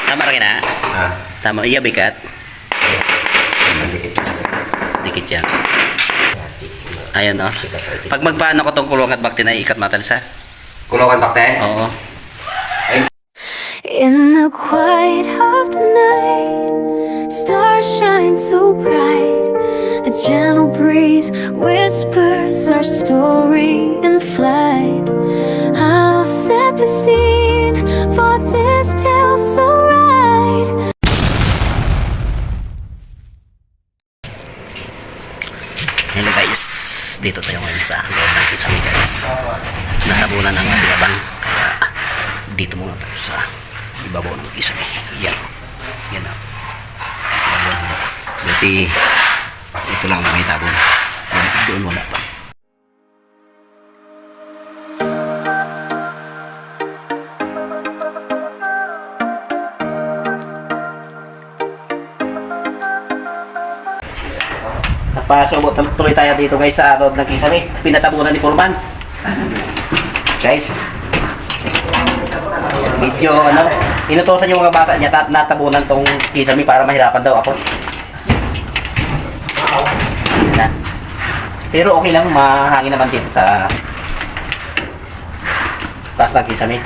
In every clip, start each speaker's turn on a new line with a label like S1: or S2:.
S1: Tama rin na.
S2: Ah.
S1: Tama, iya bikat. Dikit yan. Ayan o. Pag magpaano ko tong kulungan bakti na ikat matalsa.
S2: Kulungan bakte?
S1: Oo.
S3: In the quiet of the night, stars shine so bright. A gentle breeze whispers our story in flight. I'll set the scene for this tale so right.
S1: Hello guys, dito tayo ngayon sa loob ng Kisame guys. Natabunan ang ating abang, kaya dito muna tayo sa ibabaw ng Kisame. Yan. Yan na. Buti ito lang may tabon. Doon wala pa. Napasubot tuloy tayo dito guys sa loob ng Kisame. Pinatabunan ni Purman. Guys, medyo inutosan yung mga bata niya natabunan tong Kisame para mahirapan daw ako. Na. Pero okay lang, mahangin naman dito sa taas ng Kisame.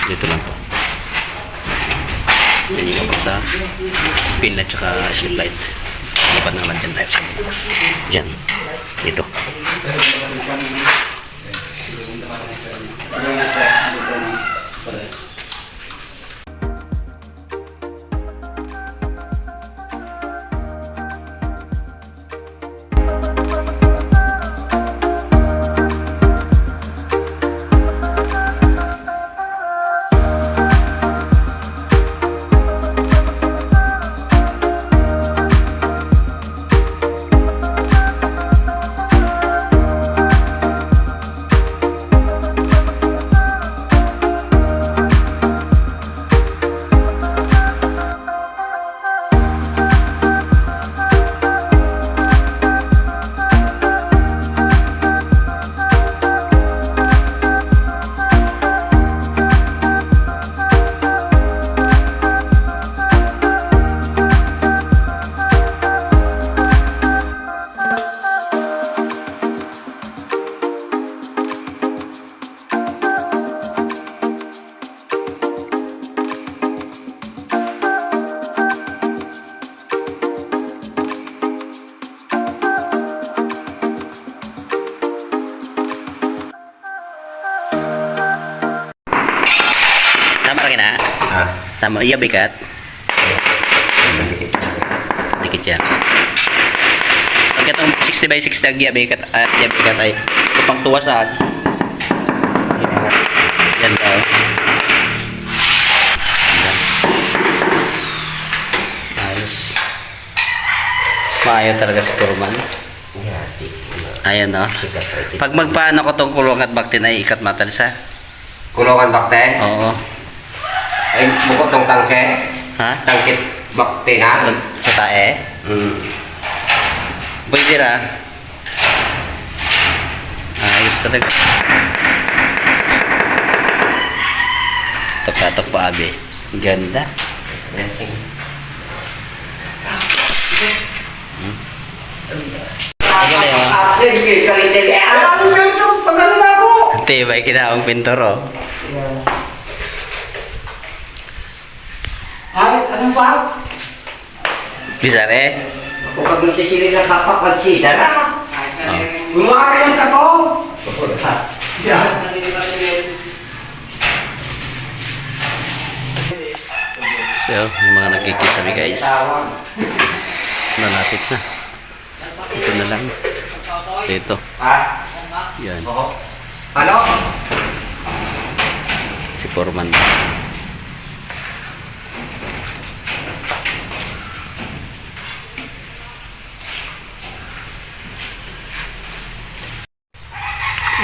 S1: Dito lang po. Yan yung kapag sa pin at saka street light. Lipat naman dyan tayo sa dyan. Dito. makina.
S2: Ah.
S1: Tama, iya bikat. Dikit yan. Pagka itong 60 by 60 ang iya bikat ay upang tuwasan. Yan daw. Ayos. Maayaw talaga si Turman. Ayan no. Pag magpaano ko tong kulungan at baktin ay ikat matalsa.
S2: Kulungan bakte?
S1: Oo.
S2: Ay, bukod tong tangke?
S1: Ha?
S2: Tangkit bakte na?
S1: Sa tae?
S2: Hmm.
S1: Pwede ra. Ayos talaga. Tok-tok pa abi. Ganda. Tibay kinaong pintor oh.
S2: Ay, anong ba?
S1: Bisa eh.
S2: Kung pag nagsisili na kapapagtsida na. Umari ang kato.
S1: So, yung mga nagkikisabi guys. Nalapit na. Ito na lang. Dito.
S2: Ha?
S1: Yan.
S2: Ano?
S1: Si Foreman.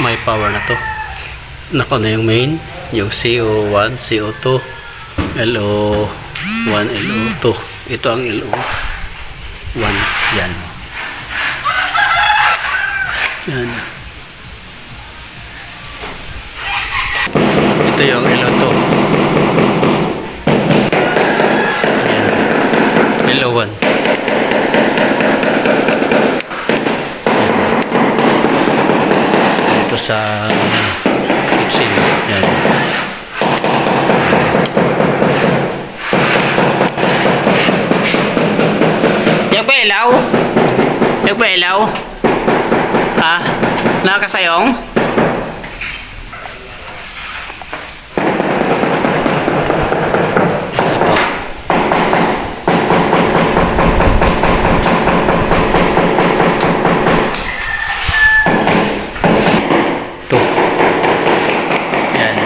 S1: May power na to. Nako na yung main. Yung CO1, CO2, LO1, LO2. Ito ang LO1. Yan. Yan. Ito yung LO2. Yan. LO1. Ito sa kitchen. Yan. Yung ba ilaw? Yung ba ilaw? Ha? Nakakasayong? Ito. Yan.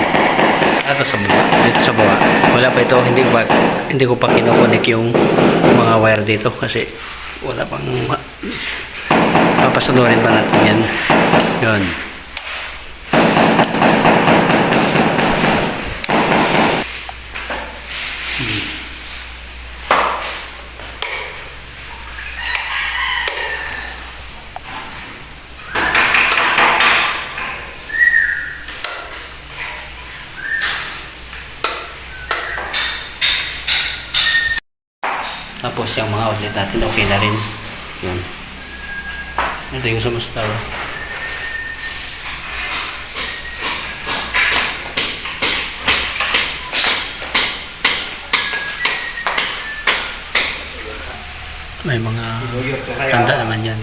S1: Ito sa baba. Dito sa baba. Wala pa ito. Hindi ko pa kinukonek yung mga wire dito kasi wala pang papasunurin pa natin yan. Yun. Tapos yung mga outlet natin okay na rin. Yun. Ito yung sa Mastar. May mga tanda naman yan.